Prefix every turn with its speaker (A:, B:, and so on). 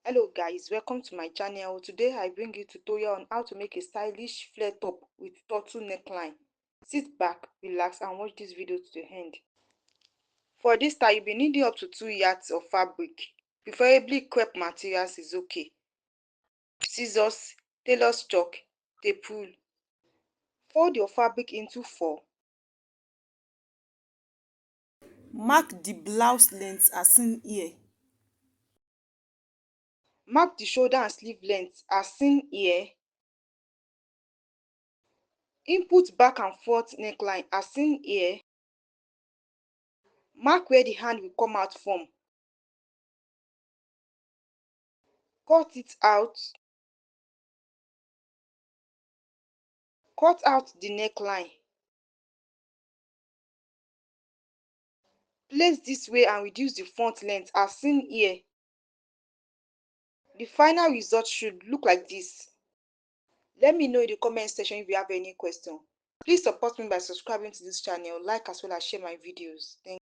A: Hello guys, welcome to my channel. Today I bring you a tutorial on how to make a stylish flare top with turtle neckline. Sit back, relax and watch this video to the end. For this style, you'll be needing up to 2 yards of fabric. Preferably crepe materials is okay. Scissors, tailor's chalk, tape rule. Fold your fabric into 4.
B: Mark the blouse length as seen here.
A: Mark the shoulder and sleeve length as seen here. Input back and forth neckline as seen here. Mark where the hand will come out from. Cut it out. Cut out the neckline. Place this way and reduce the front length as seen here. The final result should look like this. Let me know in the comment section if you have any question. Please support me by subscribing to this channel, like as well as share my videos. Thank you.